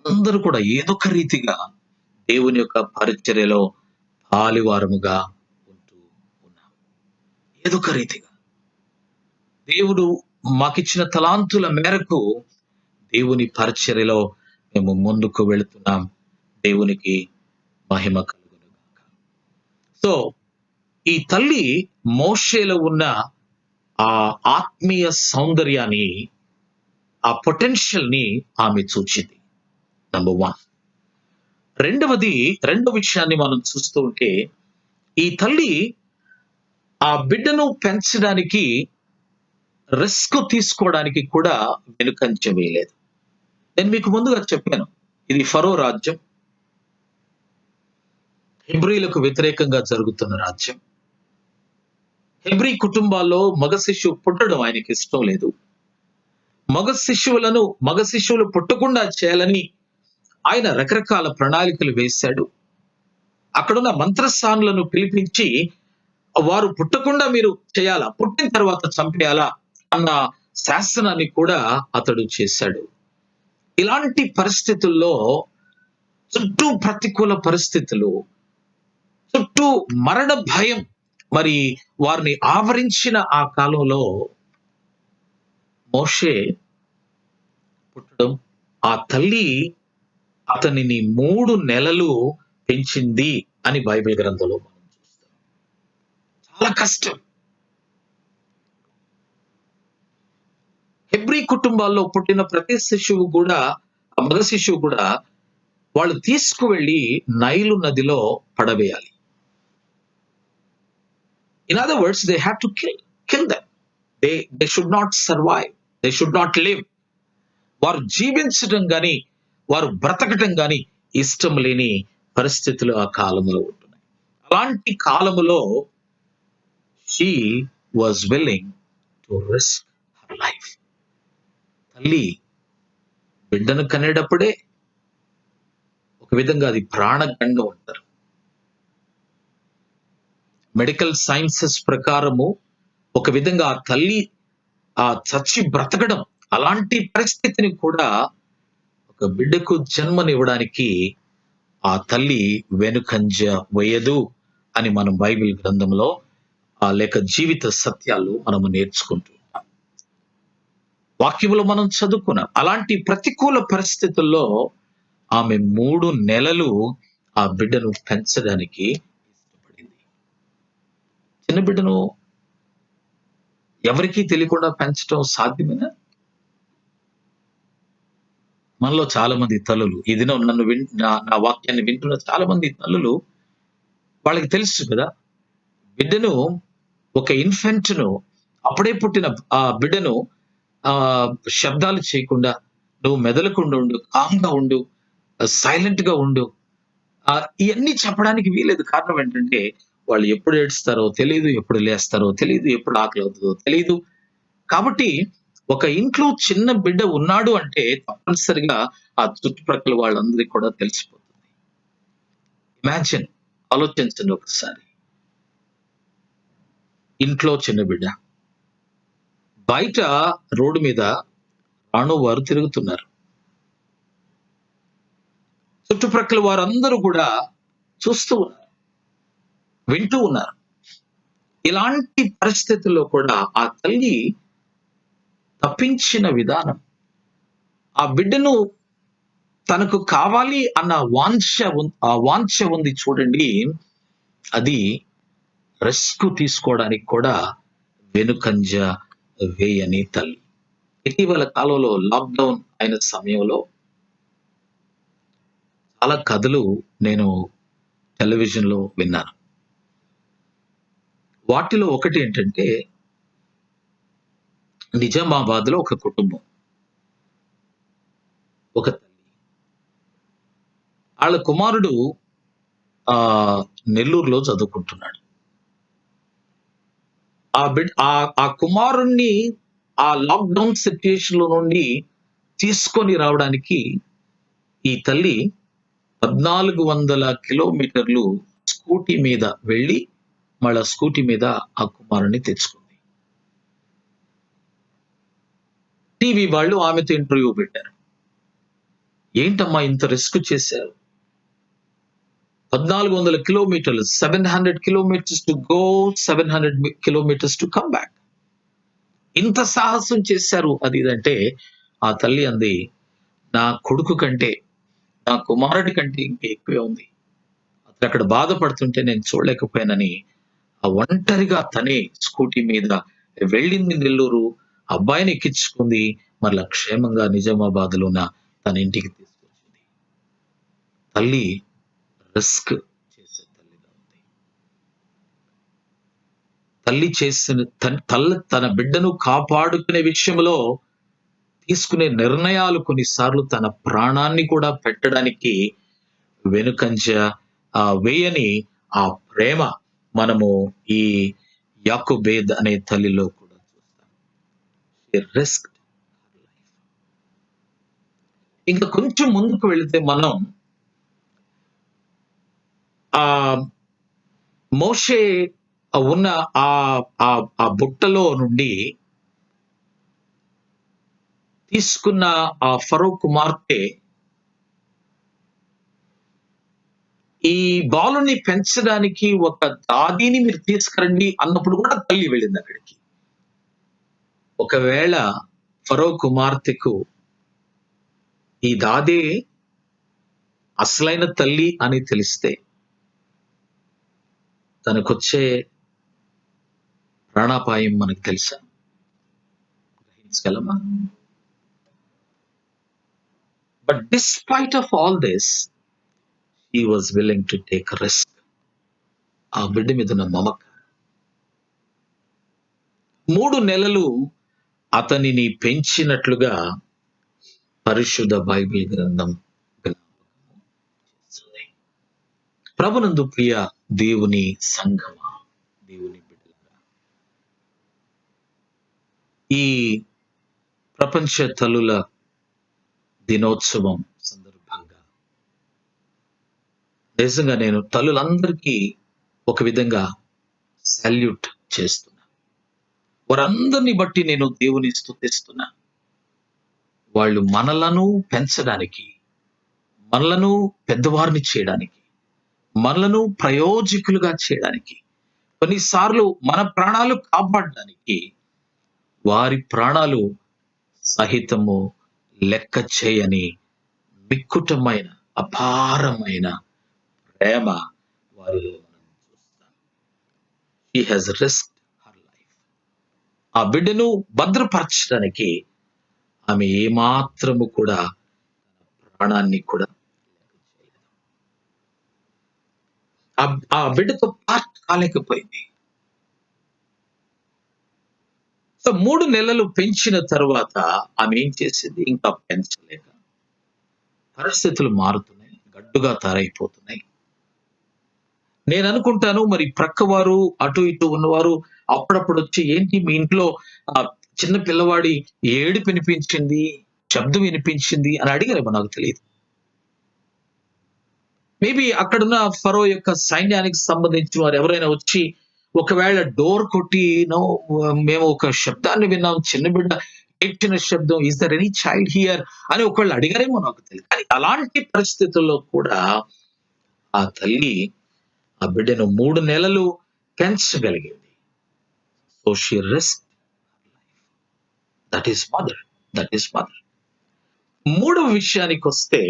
అందరూ కూడా ఏదొక రీతిగా దేవుని యొక్క పరిచర్యలో పాలివారముగా ఉంటూ ఉన్నాం. ఏదొక రీతిగా దేవుడు మాకిచ్చిన తలాంతుల మేరకు దేవుని పరిచర్యలో మేము ముందుకు వెళుతున్నాం. దేవునికి మహిమ కలుగును గాక. సో ఈ తల్లి మోషేలో ఉన్న ఆ ఆత్మీయ సౌందర్యాన్ని, ఆ పొటెన్షియల్ ని ఆమె చూచింది. నంబర్ 1. రెండో విషయాన్ని మనం చూస్తూ ఉంటే, ఈ తల్లి ఆ బిడ్డను పెంచడానికి రిస్క్ తీసుకోవడానికి కూడా వెనుకంజ వేయలేదు. నేను మీకు ముందుగా చెప్పాను, ఇది ఫరో రాజ్యం, హెబ్రీలకు వ్యతిరేకంగా జరుగుతున్న రాజ్యం. హెబ్రీ కుటుంబాల్లో మగ శిశువు పుట్టడం ఆయనకి ఇష్టం లేదు. మగ శిశువులు పుట్టకుండా చేయాలని ఆయన రకరకాల ప్రణాళికలు వేశాడు. అక్కడున్న మంత్రస్థానులను పిలిపించి వారు పుట్టకుండా మీరు చేయాలా, పుట్టిన తర్వాత చంపేయాలా అన్న శాసనాన్ని కూడా అతడు చేశాడు. ఇలాంటి పరిస్థితుల్లో, చుట్టూ ప్రతికూల పరిస్థితులు, చుట్టూ మరణ భయం మరి వారిని ఆవరించిన ఆ కాలంలో మోషే పుట్టడం, ఆ తల్లి అతనిని 3 నెలలు పెంచింది అని బైబిల్ గ్రంథంలో మనం చూస్తాం. చాలా కష్టం. హెబ్రీ కుటుంబాల్లో పుట్టిన ప్రతి శిశువు కూడా, ఆ మగ శిశువు కూడా వాళ్ళు తీసుకువెళ్ళి నైలు నదిలో పడవేయాలి. In other words, they had to kill them. They should not survive. They should not live. వారు జీవించడం గాని, వారు బ్రతకటం గాని ఇష్టం లేని పరిస్థితులు ఆ కాలంలో ఉంటున్నాయి. అలాంటి కాలములో she was willing to risk her life. తల్లి బిడ్డను కనేటప్పుడే ఒక విధంగా అది ప్రాణగండం అంటారు. మెడికల్ సైన్సెస్ ప్రకారము ఒక విధంగా ఆ తల్లి ఆ చచ్చి బ్రతకడం, అలాంటి పరిస్థితిని కూడా ఒక బిడ్డకు జన్మనివ్వడానికి ఆ తల్లి వెనుకంజ వేయదు అని మనం బైబిల్ గ్రంథంలో లేక జీవిత సత్యాలు మనము నేర్చుకుంటున్నాం. వాక్యములో మనం చదువుకున్నాం. అలాంటి ప్రతికూల పరిస్థితుల్లో ఆమె 3 నెలలు ఆ బిడ్డను పెంచడానికి ఇష్టపడింది. చిన్న బిడ్డను ఎవరికీ తెలియకుండా పెంచడం సాధ్యమేనా? మనలో చాలా మంది తల్లులు, ఈ దినం నన్ను నా వాక్యాన్ని వింటున్న చాలా మంది తల్లులు, వాళ్ళకి తెలుసు కదా, బిడ్డను, ఒక ఇన్ఫెంట్ ను, అప్పుడే పుట్టిన ఆ బిడ్డను శబ్దాలు చేయకుండా, నువ్వు మెదలకుండా ఉండు, కామ్గా ఉండు, సైలెంట్ గా ఉండు, ఇవన్నీ చెప్పడానికి వీలేదు. కారణం ఏంటంటే వాళ్ళు ఎప్పుడు ఏడుస్తారో తెలియదు, ఎప్పుడు లేస్తారో తెలియదు, ఎప్పుడు ఆకలి అవుతుందో తెలియదు. కాబట్టి ఒక ఇంట్లో చిన్న బిడ్డ ఉన్నాడు అంటే తప్పనిసరిగా ఆ చుట్టుప్రక్కల వాళ్ళందరికీ కూడా తెలిసిపోతుంది. ఇమాజిన్, ఆలోచించండి ఒకసారి. ఇంట్లో చిన్న బిడ్డ, బయట రోడ్డు మీద రాను వారు తిరుగుతున్నారు. చుట్టుప్రక్కల వారందరూ కూడా చూస్తూ ఉన్నారు, వింటూ ఉన్నారు. ఇలాంటి పరిస్థితుల్లో కూడా ఆ తల్లి తప్పించిన విధానం, ఆ బిడ్డను తనకు కావాలి అన్న వాంఛ ఉంది చూడండి, అది రిస్క్ తీసుకోవడానికి కూడా వెనుకంజ వేయని తల్లి. ఇటీవల కాలంలో లాక్‌డౌన్ అయిన సమయంలో చాలా కథలు నేను టెలివిజన్‌లో విన్నాను. వాటిలో ఒకటేంటంటే నిజామాబాద్‌లో ఒక కుటుంబం. ఒక తల్లి. ఆళ్ళ కుమారుడు నెల్లూరులో చదువుకుంటున్నాడు. ఆ కుమారుడిని ఆ లాక్‌డౌన్ సిట్యుయేషన్‌లో నుండి తీసుకొని రావడానికి ఈ తల్లి 1400 కిలోమీటర్లు స్కూటీ మీద వెళ్ళి, మళ్ళా స్కూటీ మీద ఆ కుమారుడిని తెచ్చుకుంది. టీవీ వాళ్ళు ఆమెతో ఇంటర్వ్యూ పెట్టారు. ఏంటమ్మా ఇంత రిస్క్ చేశారు? 1400 కిలోమీటర్లు, 700 kilometres to go, 700 kilometres to come back. ఇంత సాహసం చేశారు అది ఇదంటే, ఆ తల్లి అంది, నా కొడుకు కంటే, నా కుమారుడి కంటే ఇంకా ఎక్కువే ఉంది. అతడక్కడ బాధపడుతుంటే నేను చూడలేకపోయానని, ఆ ఒంటరిగా తనే స్కూటీ మీద వెళ్ళింది నెల్లూరు. అబ్బాయిని ఎక్కించుకుంది. మరలా క్షేమంగా నిజామాబాద్‌లో ఉన్న తన ఇంటికి తీసుకొచ్చింది. తల్లి రిస్క్ చేసే తల్లిగా ఉంది. తల్లి చేసిన తన బిడ్డను కాపాడుకునే విషయంలో తీసుకునే నిర్ణయాలు కొన్నిసార్లు తన ప్రాణాన్ని కూడా పెట్టడానికి వెనుకంజ వేయని ఆ ప్రేమ మనము ఈ యాకోబేద్ అనే తల్లిలో కూడా చూస్తాం. She risked her life. ఇంకా కొంచెం ముందుకు వెళితే మనం ఆ మోషే ఉన్న ఆ ఆ ఆ బుట్టలో నుండి తీసుకున్న ఆ ఫరో కుమార్తె ఈ బాలుని పెంచడానికి ఒక దాదీని మీరు తీసుకురండి అన్నప్పుడు కూడా తల్లి వెళ్ళింది అక్కడికి. ఒకవేళ ఫరో కుమార్తెకు ఈ దాదే అసలైన తల్లి అని తెలిస్తే తనకొచ్చే ప్రాణాపాయం మనకు తెలుసా? గ్రహించగలమా? But despite of all this he was willing to take a risk. ఆ బిడ్డ మీద ఉన్న మమకారం. 3 నెలలు అతనిని పెంచినట్లుగా పరిశుద్ధ బైబిల్ గ్రంథం జ్ఞాపకం చేస్తుంది. ప్రభునందు ప్రియ దేవుని సంఘమా, దేవుని బిడ్డలారా, ఈ ప్రపంచ తల్లుల దినోత్సవం సందర్భంగా నిజంగా నేను తల్లులందరికీ ఒక విధంగా సాల్యూట్ చేస్తున్నా. వారందరిని బట్టి నేను దేవుని స్తుతిస్తున్నా. వాళ్ళు మనలను పెంచడానికి, మనలను పెద్దవారిని చేయడానికి, మనలను ప్రయోజకులుగా చేయడానికి, కొన్నిసార్లు మన ప్రాణాలు కాపాడడానికి వారి ప్రాణాలు సహితము లెక్క చేయని మిక్కుటమైన అపారమైన ప్రేమ వారిలో మనం చూస్తాం. She has risked her life. ఆ బిడ్డను భద్రపరచడానికి ఆమె ఏమాత్రము కూడా తన ప్రాణాన్ని కూడా లెక్క చేయలేదు. ఆ బిడ్డతో పార్ట్ కాలేకపోయింది. సో 3 నెలలు పెంచిన తరువాత ఆమె ఏం చేసింది? ఇంకా పెంచలేక పరిస్థితులు మారుతున్నాయి. గడ్డుగా తయారైపోతున్నాయి. నేను అనుకుంటాను మరి ప్రక్కవారు అటు ఇటు ఉన్నవారు అప్పుడప్పుడు వచ్చి ఏంటి మీ ఇంట్లో చిన్న పిల్లవాడి ఏడుపు వినిపించింది, శబ్దం వినిపించింది అని అడిగారేమో నాకు తెలియదు. మేబీ అక్కడున్న ఫరో యొక్క సైన్యానికి సంబంధించిన వారు ఎవరైనా వచ్చి ఒకవేళ డోర్ కొట్టి మేము ఒక శబ్దాన్ని విన్నాం, చిన్న బిడ్డ ఏడ్చిన శబ్దం, is there any child here అని ఒకవేళ అడిగారేమో నాకు తెలియదు. కానీ అలాంటి పరిస్థితుల్లో కూడా ఆ తల్లి ఆ బిడ్డను 3 నెలలు పెంచగలిగింది. So she risk life. That is mother. That is mother. 3వ విషయానికి వస్తే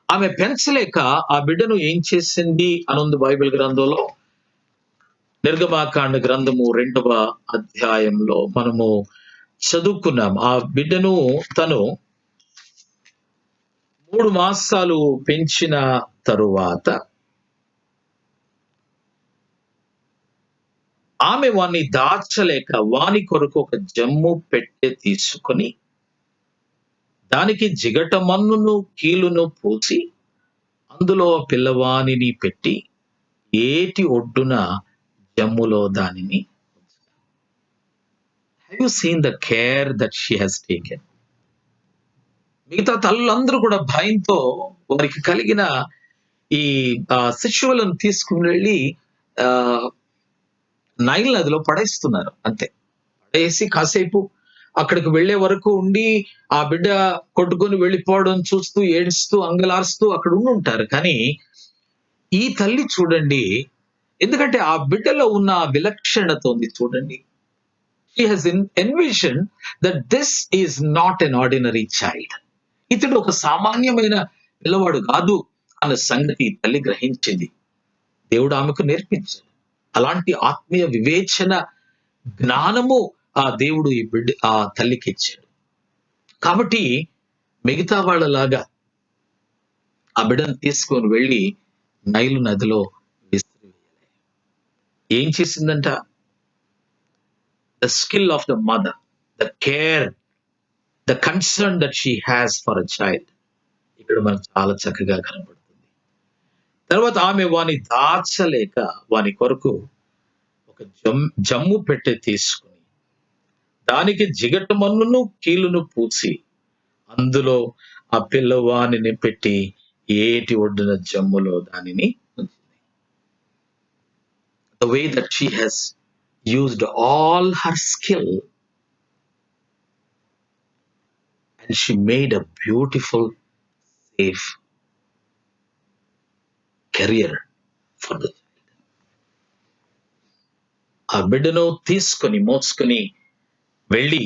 ఆమె పెంచలేక ఆ బిడ్డను ఏం చేసింది అనుంది బైబిల్ గ్రంథంలో. నిర్గమాకాండ గ్రంథము 2వ అధ్యాయంలో మనము చదువుకున్నాం. ఆ బిడ్డను తను 3 మాసాలు పెంచిన తరువాత ఆమె వాణ్ణి దాచలేక వాని కొరకు ఒక జమ్ము పెట్టె తీసుకొని దానికి జిగటమన్నును కీలును పూసి అందులో పిల్లవానిని పెట్టి ఏటి ఒడ్డున జమ్ములో దానిని. Have you seen the care that she has taken? మిగతా తల్లులందరూ కూడా భయంతో వారికి కలిగిన ఈ శిశువులను తీసుకుని వెళ్ళి ఆ నైల్ నదిలో పడేస్తున్నారు అంతే. పడేసి కాసేపు అక్కడికి వెళ్లే వరకు ఉండి ఆ బిడ్డ కొట్టుకొని వెళ్ళిపోవడం చూస్తూ ఏడుస్తూ అంగలారుస్తూ అక్కడ ఉండి ఉంటారు. కానీ ఈ తల్లి చూడండి, ఎందుకంటే ఆ బిడ్డలో ఉన్న విలక్షణత ఉంది చూడండి. She has envision that this is not an ordinary child. ఇతడు ఒక సామాన్యమైన పిల్లవాడు కాదు అన్న సంగతి తల్లి గ్రహించింది. దేవుడు ఆమెకు నేర్పించాడు. అలాంటి ఆత్మీయ వివేచన జ్ఞానము ఆ దేవుడు ఆ తల్లికి ఇచ్చాడు. కాబట్టి మిగతా వాళ్ళలాగా ఆ బిడ్డను తీసుకొని వెళ్ళి నైలు నదిలో విసిరివేయాలి. ఏం చేసిందంట? The skill of the mother, the care, the concern that she has for a child ఇక్కడ మనకు చాలా చక్కగా కనబడుతుంది. తర్వాత ఆమె వాని దాచలేక వాని కొరకు ఒక జమ్ము పెట్టె తీసుకుని దానికి జిగటమన్నును కీలును పూసి అందులో ఆ పిల్లవానిని పెట్టి ఏటి ఒడ్డున జమ్ములో దానిని ఉంచింది. The way that she has used all her skill and she made a beautiful, safe career for the child. ఆ బిడ్డను తీసుకొని మోసుకొని వెళ్ళి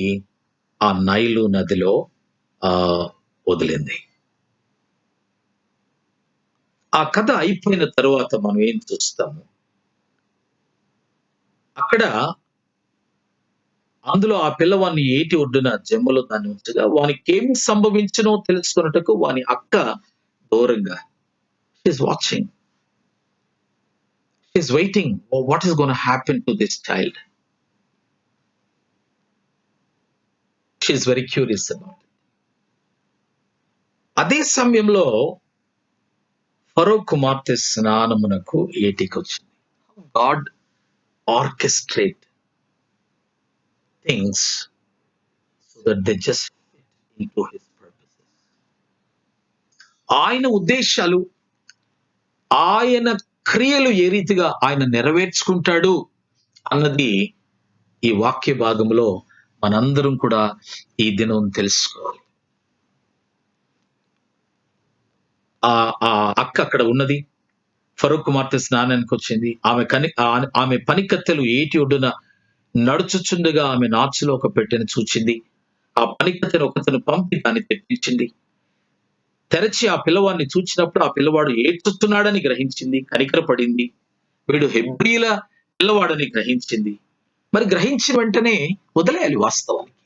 ఆ నైలు నదిలో వదిలింది. ఆ కథ అయిపోయిన తరువాత మనం ఏం చూస్తాము? అక్కడ అందులో ఆ పిల్లవాడిని ఏటి ఒడ్డున జమ్ములో దాన్ని ఉంచగా వానికి ఏమి సంభవించనో తెలుసుకున్నట్టుకు వాని అక్క దూరంగా she's watching, she's waiting what is gonna happen to this child. She's very curious about it. అదే సమయంలో ఫరో కుమార్తె స్నానమునకు ఏటికి వచ్చింది. God orchestrate things so that they just fit into his purposes. ఆయన ఉద్దేశాలు, ఆయన క్రియలు ఏ రీతిగా ఆయన నెరవేర్చుకుంటాడు అన్నది ఈ వాక్య భాగంలో మనందరం కూడా ఈ దినం తెలుసుకోవాలి. ఆ అక్క అక్కడ ఉన్నది. ఫరో కుమార్తె స్నానానికి వచ్చింది. ఆమె పనికత్తెలు ఏటి ఒడ్డున నడుచుచుండగా ఆమె నాచులో ఒక పెట్టెను చూచింది. ఆ పనికత్తెను ఒకతను పంపి దాన్ని తెప్పించింది. తెరచి ఆ పిల్లవాడిని చూచినప్పుడు ఆ పిల్లవాడు ఏడ్చుతున్నాడని గ్రహించింది. కనికరపడింది. వీడు హెబ్రీల పిల్లవాడని గ్రహించింది. మరి గ్రహించిన వెంటనే వదిలేయాలి వాస్తవానికి.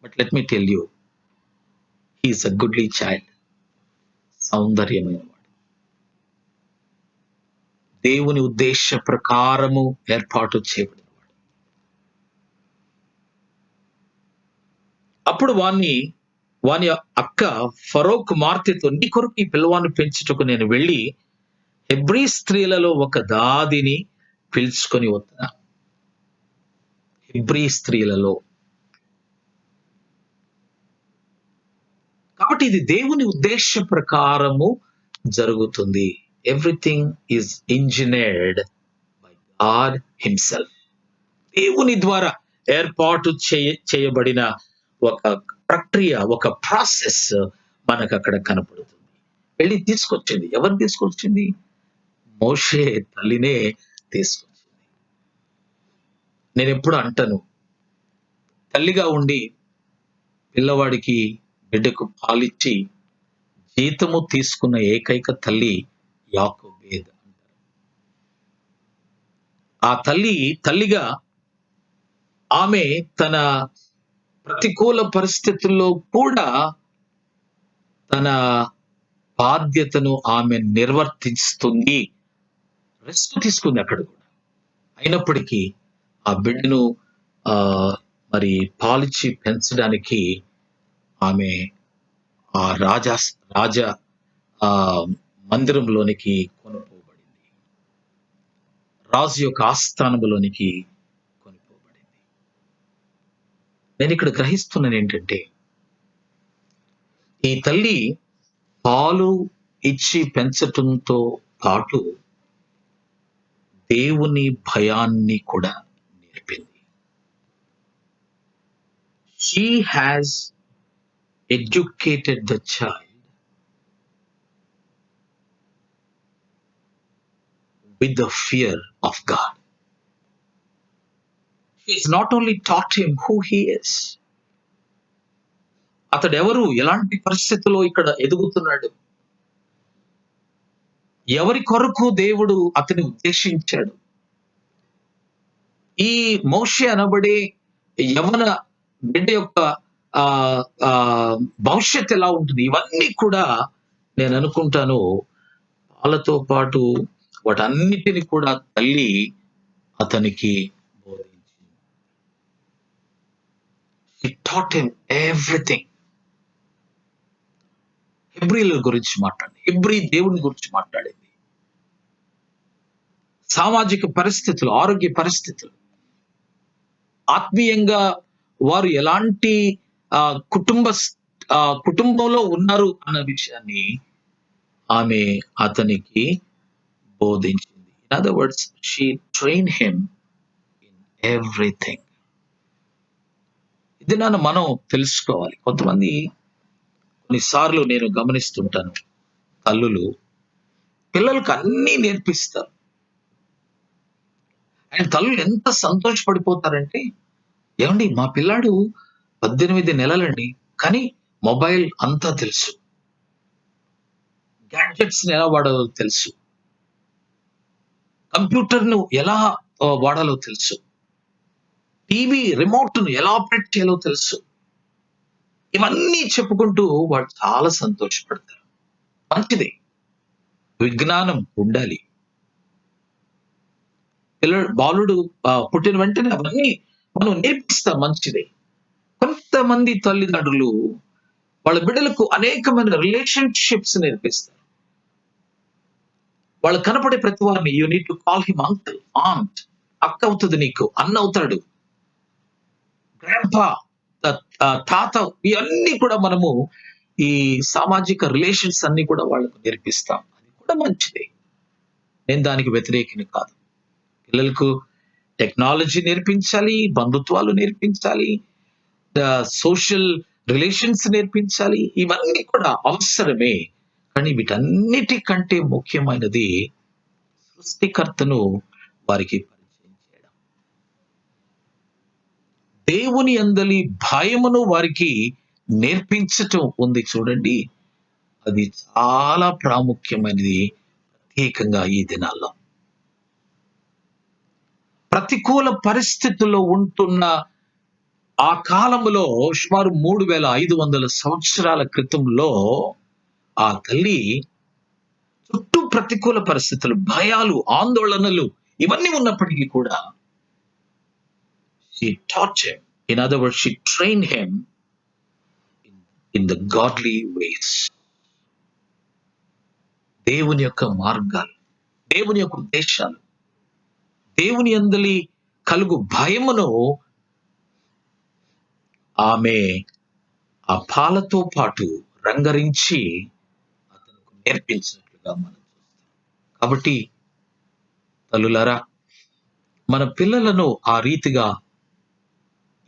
But let me tell you, he is a goodly child. సౌందర్యమైన వాడు, దేవుని ఉద్దేశ ప్రకారము ఏర్పాటు చేయబడినవాడు. అప్పుడు వాని అక్క ఫరో కుమార్తెతో, నీ కొరకు ఈ పిల్లవాడిని పెంచుటకు నేను వెళ్ళి హెబ్రీ స్త్రీలలో ఒక దాదిని పిలుచుకొని వస్తున్నా. హెబ్రీ స్త్రీలలో. కాబట్టి ఇది దేవుని ఉద్దేశ ప్రకారము జరుగుతుంది. Everything is engineered by God himself. దేవుని ద్వారా ఏర్పాటు చేయబడిన ఒక ప్రక్రియ, ఒక ప్రాసెస్ మనకు అక్కడ కనపడుతుంది. వెళ్ళి తీసుకొచ్చింది. ఎవరు తీసుకొచ్చింది? మోషే తల్లినే తీసుకొచ్చింది. నేను ఎప్పుడు అంటాను, తల్లిగా ఉండి పిల్లవాడికి బిడ్డకు పాలిచ్చి జీతము తీసుకున్న ఏకైక తల్లి యాకోబేదు అంటారు. ఆ తల్లిగా ఆమె తన ప్రతికూల పరిస్థితుల్లో కూడా తన బాధ్యతను ఆమె నిర్వర్తిస్తుంది. రెస్ట్ తీసుకుంది అక్కడ కూడా. అయినప్పటికీ ఆ బిడ్డను ఆహ్, మరి పాలిచ్చి పెంచడానికి ఆమె ఆ రాజ మందిరంలోనికి కొనుపోబడింది. రాజు యొక్క ఆస్థానంలోనికి కొనుపోబడింది. నేనిక్కడ గ్రహిస్తున్నానేంటంటే, ఈ తల్లి పాలు ఇచ్చి పెంచటంతో పాటు దేవుని భయాన్ని కూడా నేర్పింది. She has educated the child with the fear of God. She has not only taught him who he is. అతడెవరు, ఎలాంటి పరిస్థితుల్లో ఇక్కడ ఎదుగుతున్నాడు, ఎవరి కొరకు దేవుడు అతని ఉద్దేశించాడు, ఈ మోషే అనబడే యవన బిడ్డ యొక్క ఆ ఆ భవిష్యత్ ఎలా ఉంటుంది, ఇవన్నీ కూడా నేను అనుకుంటాను వాళ్ళతో పాటు వాటన్నిటిని కూడా తల్లి అతనికి బోధించింది. She taught him everything. హెబ్రీల గురించి మాట్లాడింది, హెబ్రీ దేవుని గురించి మాట్లాడింది. సామాజిక పరిస్థితులు, ఆరోగ్య పరిస్థితులు, ఆత్మీయంగా వారు ఎలాంటి కుటుంబంలో ఉన్నారు అన్న విషయాన్ని ఆమె అతనికి బోధించింది. In other words, she train him in everything. ఇది నన్ను మనం తెలుసుకోవాలి. కొంతమంది కొన్నిసార్లు నేను గమనిస్తుంటాను, తల్లులు పిల్లలకు అన్నీ నేర్పిస్తారు. అండ్ తల్లులు ఎంత సంతోషపడిపోతారంటే, ఏమండి మా పిల్లాడు 18 నెలలండి, కానీ మొబైల్ అంతా తెలుసు, గ్యాడ్జెట్స్ ని ఎలా వాడాలో తెలుసు, కంప్యూటర్ ను ఎలా వాడాలో తెలుసు, టీవీ రిమోట్ ను ఎలా ఆపరేట్ చేయాలో తెలుసు. ఇవన్నీ చెప్పుకుంటూ వాళ్ళు చాలా సంతోషపడతారు. మంచిది, విజ్ఞానం ఉండాలి. బాలుడు పుట్టిన వెంటనే అవన్నీ మనం నేర్పిస్తాం, మంచిదే. కొంతమంది తల్లిదండ్రులు వాళ్ళ బిడ్డలకు అనేకమైన రిలేషన్షిప్స్ నేర్పిస్తారు. వాళ్ళు కనపడే ప్రతి వారిని you need to call him uncle, aunt, అక్క అవుతుంది నీకు, అన్న అవుతాడు, గ్రాండ్పా, తాత, ఇవన్నీ కూడా మనము ఈ సామాజిక రిలేషన్స్ అన్ని కూడా వాళ్ళకు నేర్పిస్తాం. అది కూడా మంచిదే, నేను దానికి వ్యతిరేకిని కాదు. పిల్లలకు టెక్నాలజీ నేర్పించాలి, బంధుత్వాలు నేర్పించాలి, సోషల్ రిలేషన్స్ నేర్పించాలి, ఇవన్నీ కూడా అవసరమే. కానీ వీటన్నిటికంటే ముఖ్యమైనది సృష్టికర్తను వారికి పరిచయం చేయడం, దేవుని యందలి భయమును వారికి నేర్పించటం ఉంది చూడండి. అది చాలా ప్రాముఖ్యమైనది, ప్రత్యేకంగా ఈ దినాల్లో. ప్రతికూల పరిస్థితుల్లో ఉంటున్న ఆ కాలంలో సుమారు 3500 సంవత్సరాల క్రితంలో ఆ తల్లి చుట్టూ ప్రతికూల పరిస్థితులు, భయాలు, ఆందోళనలు ఇవన్నీ ఉన్నప్పటికీ కూడా she taught him. In other words, she trained him in the godly ways. దేవుని యొక్క మార్గాలు, దేవుని యొక్క ఉద్దేశాలు, దేవుని యందలి కలుగు భయమును ఆమె ఆ పాలతో పాటు రంగరించి అతనికి నేర్పించినట్లుగా మనం చూస్తాం. కాబట్టి తల్లులారా, మన పిల్లలను ఆ రీతిగా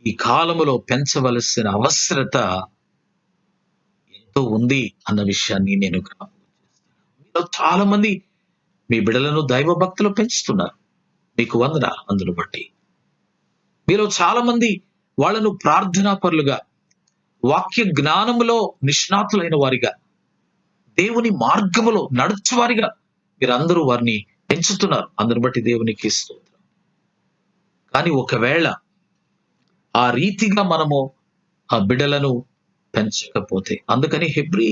ఈ కాలములో పెంచవలసిన అవసరత ఎంతో ఉంది అన్న విషయాన్ని నేను జ్ఞాపకం చేస్తున్నాను. మీలో చాలా మంది మీ బిడ్డలను దైవ భక్తులు పెంచుతున్నారు, మీకు వందనాలు. అందును బట్టి మీలో చాలా మంది వాళ్ళను ప్రార్థనా పరులుగా, వాక్య జ్ఞానములో నిష్ణాతులైన వారిగా, దేవుని మార్గములో నడుచువారిగా మీరందరూ వారిని పెంచుతున్నారు. అందును బట్టి దేవునికి స్తోత్రం. కానీ ఒకవేళ ఆ రీతిగా మనము ఆ బిడ్డలను పెంచకపోతే, అందుకని హెబ్రీ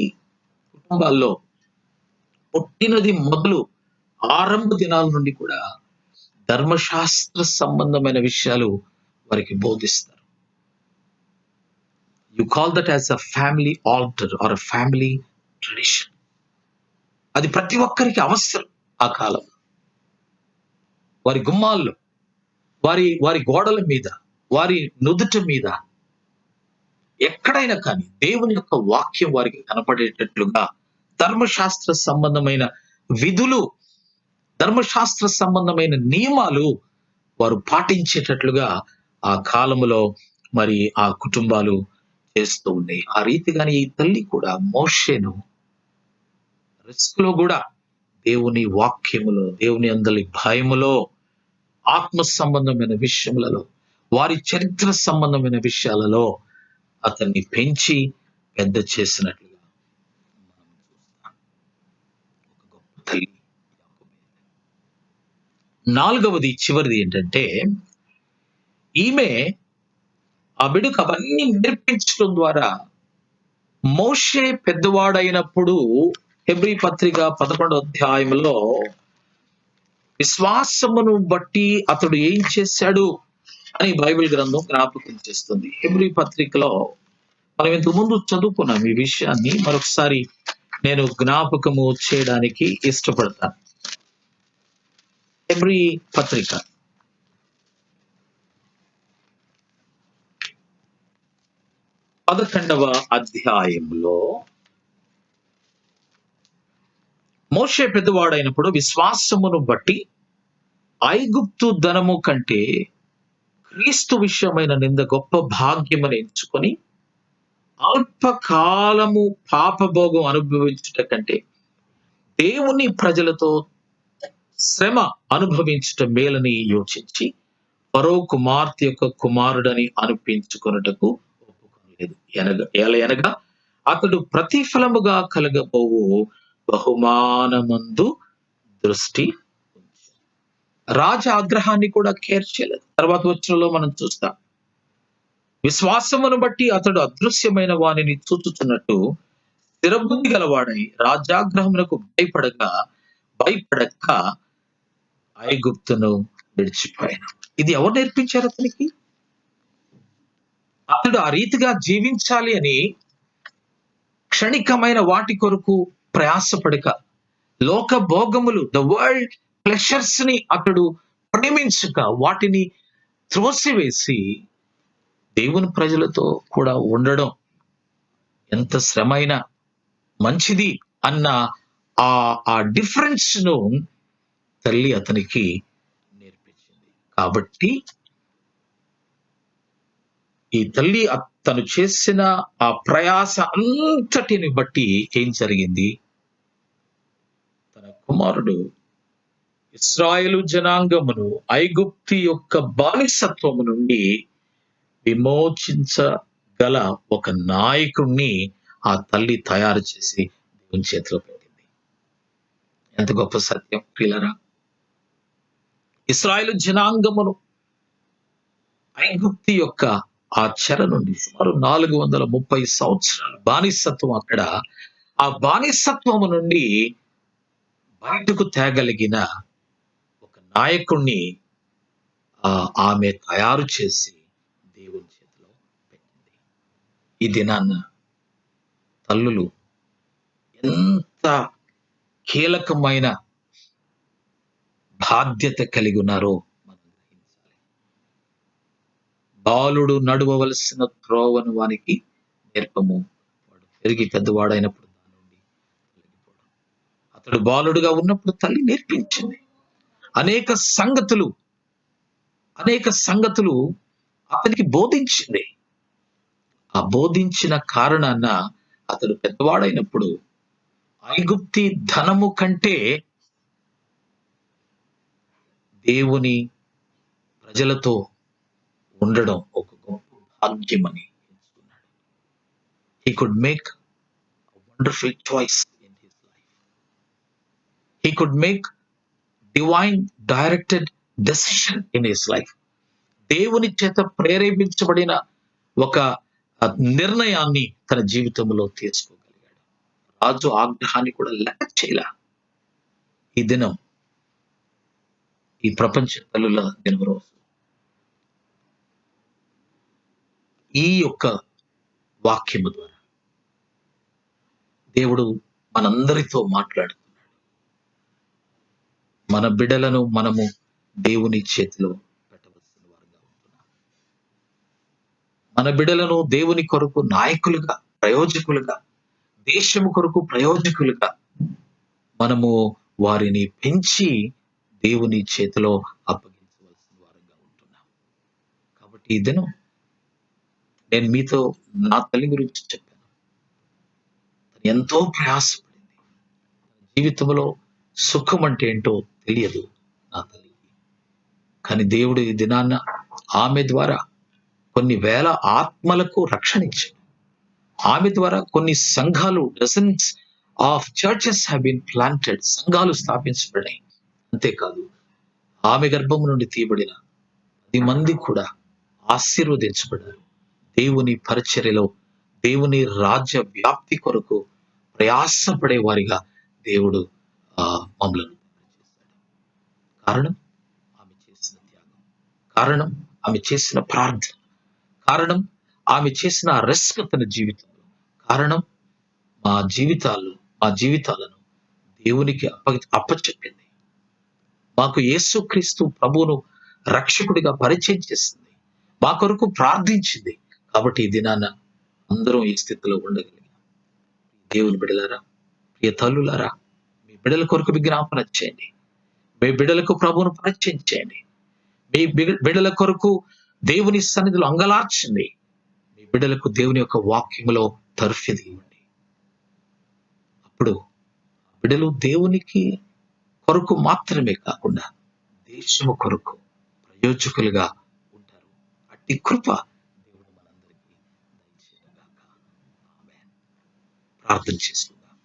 కుటుంబాల్లో పుట్టినది మొదలు ఆరంభ దినాల నుండి కూడా ధర్మశాస్త్ర సంబంధమైన విషయాలు వారికి బోధిస్తారు. You call that as a family altar or a family tradition. అది ప్రతి ఒక్కరికి అవసరం. ఆ కాలం వారి గుమ్మాల్లో, వారి వారి గోడల మీద, వారి నుదుట మీద, ఎక్కడైనా కానీ దేవుని యొక్క వాక్యం వారికి కనపడేటట్లుగా ధర్మశాస్త్ర సంబంధమైన విధులు, ధర్మశాస్త్ర సంబంధమైన నియమాలు వారు పాటించేటట్లుగా ఆ కాలములో మరి ఆ కుటుంబాలు చేస్తూ ఉన్నాయి. ఆ రీతిగానే ఈ తల్లి కూడా మోషేను రిస్క్ లో కూడా దేవుని వాక్యములో, దేవుని అందలి భయములో, ఆత్మ సంబంధమైన విషయములలో, వారి చరిత్ర సంబంధమైన విషయాలలో అతన్ని పెంచి పెద్ద చేసినట్లుగా మనం చూస్తాం. ఒక గొప్ప తల్లి. నాలుగవది, చివరిది ఏంటంటే, ఈమె ఆ బిడ్డకు అవన్నీ నేర్పించడం ద్వారా మోషే పెద్దవాడైనప్పుడు హెబ్రీ పత్రిక 11వ అధ్యాయంలో విశ్వాసమును బట్టి అతడు ఏం చేశాడు అని బైబిల్ గ్రంథం జ్ఞాపకం చేస్తుంది. హెబ్రీ పత్రికలో మనం ఇంతకు ముందు చదువుకున్నాం ఈ విషయాన్ని. మరొకసారి నేను జ్ఞాపకము చేయడానికి ఇష్టపడతాను. హెబ్రీ పత్రిక 11వ అధ్యాయంలో మోషే పెద్దవాడైనప్పుడు విశ్వాసమును బట్టి ఐగుప్తు ధనము కంటే క్రీస్తు విషయమైన నింద గొప్ప భాగ్యమని ఎంచుకొని అల్పకాలము పాపభోగం అనుభవించుట కంటే దేవుని ప్రజలతో శ్రమ అనుభవించుట మేలని యోచించి ఫరో కుమార్తె యొక్క కుమారుడని అనిపించుకొనుటకు ఒప్పుకోలేదు. ఎనగా అతడు ప్రతిఫలముగా కలగబోవు బహుమానమందు దృష్టి రాజ ఆగ్రహాన్ని కూడా కేర్ చేయలేదు. తర్వాత వచ్చరంలో మనం చూస్తాం, విశ్వాసమును బట్టి అతడు అదృశ్యమైన వానిని చూచుతున్నట్టు స్థిరబుద్ధి గలవాడై రాజాగ్రహమునకు భయపడక ఐగుప్తును విడిచిపోయాను. ఇది ఎవరు నేర్పించారు అతనికి? అతడు ఆ రీతిగా జీవించాలి అని క్షణికమైన వాటి కొరకు ప్రయాసపడక, లోక భోగములు, ద వరల్డ్ ప్లెషర్స్ ని అతడు ప్రేమించక, వాటిని త్రోసివేసి దేవుని ప్రజలతో కూడా ఉండడం ఎంత శ్రమైన మంచిది అన్న ఆ డిఫరెన్స్ ను తల్లి అతనికి నేర్పించింది. కాబట్టి ఈ తల్లి తను చేసిన ఆ ప్రయాస అంతటిని బట్టి ఏం జరిగింది? తన కుమారుడు ఇశ్రాయేలు జనాంగమును ఐగుప్తి యొక్క బానిసత్వము నుండి విమోచించగల ఒక నాయకుణ్ణి ఆ తల్లి తయారు చేసి దేవుని చేతిలో పెట్టింది. ఎంత గొప్ప సత్యం ప్రియులారా! ఇశ్రాయేలు జనాంగమును ఐగుప్తి యొక్క ఆ చెర నుండి సుమారు 430 సంవత్సరాలు బానిసత్వం, అక్కడ ఆ బానిసత్వము నుండి బయటకు తేగలిగిన ఒక నాయకుణ్ణి ఆమె తయారు చేసి దేవుని చేతిలో పెట్టింది. ఈ దినాన్న తల్లులు ఎంత కీలకమైన బాధ్యత కలిగి ఉన్నారో మనం గ్రహించాలి. బాలుడు నడవవలసిన త్రోవను వానికి నేర్పము, వాడు పెరిగి పెద్దవాడైనప్పుడు దాని నుండి తొలగిపోవడం. అతడు బాలుడుగా ఉన్నప్పుడు తల్లి నేర్పించింది. అనేక సంగతులు అతనికి బోధించింది. ఆ బోధించిన కారణాన అతడు పెద్దవాడైనప్పుడు ఐగుప్తి ధనము కంటే దేవుని ప్రజలతో ఉండడం ఒక గొప్ప భాగ్యమని ఎంచుకున్నాడు. He could make a wonderful choice in his life. He could make divine directed decision in his life. దేవుని చేత ప్రేరేపించబడిన ఒక నిర్ణయాన్ని తన జీవితంలో తీసుకోగలిగాడు. రాజు ఆగ్రహాన్ని కూడా లెక్క చేయలా. ఈ దినం, ఈ ప్రపంచ తల్లుల దినం రోజు ఈ యొక్క వాక్యము ద్వారా దేవుడు మనందరితో మాట్లాడుతున్నాడు. మన బిడ్డలను మనము దేవుని చేతిలో పెట్టవలసిన వారుగా ఉంటున్నాం. మన బిడ్డలను దేవుని కొరకు నాయకులుగా, ప్రయోజకులుగా, దేశము కొరకు ప్రయోజకులుగా మనము వారిని పెంచి దేవుని చేతిలో అప్పగించవలసిన వారుగా ఉంటున్నాం. కాబట్టి ఈ దినం నేను మీతో నా తల్లి గురించి చెప్పాను. తను ఎంతో ప్రయాసపడింది. జీవితంలో సుఖం అంటే ఏంటో తెలియదు నా తల్లికి. కానీ దేవుడు ఈ దినాన్న ఆమె ద్వారా కొన్ని వేల ఆత్మలకు రక్షణ ఇచ్చాడు. ఆమె ద్వారా కొన్ని సంఘాలు, dozens of churches have been planted, సంఘాలు స్థాపించబడ్డాయి. అంతేకాదు, ఆమె గర్భం నుండి తీయబడిన 10 మంది కూడా ఆశీర్వదించబడ్డారు. దేవుని పరిచర్యలో, దేవుని రాజ్య వ్యాప్తి కొరకు ప్రయాసపడే వారిగా దేవుడు మమ్మలను చేశాడు. కారణం ఆమె చేసిన త్యాగం, కారణం ఆమె చేసిన ప్రార్థన, కారణం ఆమె చేసిన రిస్క్ తన జీవితంలో, కారణం మా జీవితాలను దేవునికి అప్పచెప్పింది. మాకు యేసుక్రీస్తు ప్రభువును రక్షకుడిగా పరిచయం చేసింది. మా కొరకు ప్రార్థించింది. కాబట్టి ఈ దినాన అందరం ఈ స్థితిలో ఉండగలిగాం. దేవుని బిడ్డలారా, ప్రియ తల్లులారా, మీ బిడ్డల కొరకు విజ్ఞాపన చేయండి. మీ బిడ్డలకు ప్రభువును పరిచయం చేయండి. మీ బిడ్డల కొరకు దేవుని సన్నిధిలో అంగలార్చండి. మీ బిడ్డలకు దేవుని యొక్క వాక్యములో తర్ఫీదు ఇవ్వండి. అప్పుడు బిడ్డలు దేవునికి కొరకు మాత్రమే కాకుండా దేశము కొరకు ప్రయోజకులుగా ఉంటారు. అట్టి కృప దేవుడు మనందరికీ దయచేయగాక. ఆమేన్. ప్రార్థన చేసుకుందాం.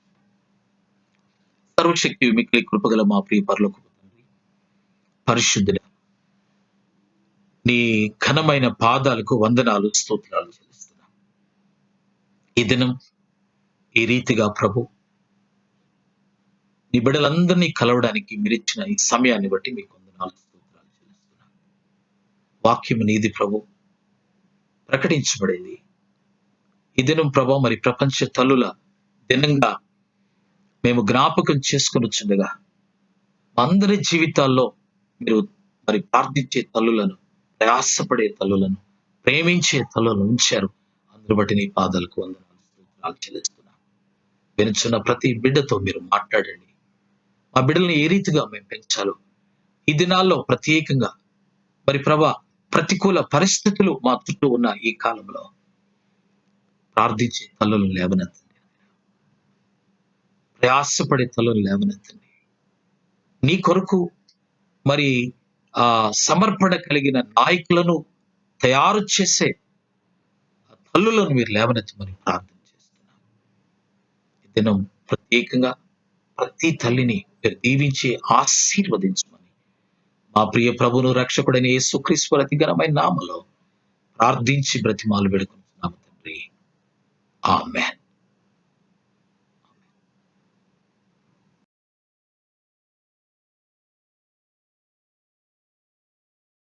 సర్వశక్తి మిక్కిలి కృపగల మా ప్రియ పరలోకపు తండ్రి, పరిశుద్ధుడా, నీ ఘనమైన పాదాలకు వందనాలు, స్తోత్రాలు చెల్లిస్తున్నాం. ఈ దినం ఈ రీతిగా ప్రభు నీ బిడ్డలందరినీ కలవడానికి మీరిచ్చిన ఈ సమయాన్ని బట్టి మీకు వందనాలు, స్తోత్రాలు చెల్లిస్తున్నాం. వాక్యము నీది ప్రభు, ప్రకటించబడింది. ఈ దినం ప్రభు మరి ప్రపంచ తల్లుల దినంగా మేము జ్ఞాపకం చేసుకుని వచ్చుండగా అందరి జీవితాల్లో మీరు మరి ప్రార్థించే తల్లులను, ప్రయాసపడే తల్లులను, ప్రేమించే తల్లులను ఉంచారు. అందరి బట్టి నీ పాదాలకు వందనాలు, స్తోత్రాలు చెల్లిస్తున్నాం. వినుచున్న ప్రతి బిడ్డతో మీరు మాట్లాడండి. మా బిడ్డలను ఏ రీతిగా మేము పెంచాలో ఈ దినాల్లో ప్రత్యేకంగా మరి ప్రభా ప్రతికూల పరిస్థితులు మా చుట్టూ ఉన్న ఈ కాలంలో ప్రార్థించే తల్లులను లేవనెత్తండి, ప్రయాసపడే తల్లులను లేవనెత్తండి. నీ కొరకు మరి సమర్పణ కలిగిన నాయకులను తయారు చేసే తల్లులను మీరు లేవనెత్తమని ప్రార్థన చేస్తున్నాం. ఈ దినం ప్రత్యేకంగా ప్రతి తల్లిని మీరు దీవించి ఆశీర్వదించమని మా ప్రియ ప్రభువును రక్షకుడైన యేసుక్రీస్తు అతి ఘనమైన నామములో ప్రార్థించి బ్రతిమాలు వేడుకుంటున్నాము తండ్రి. ఆమేన్.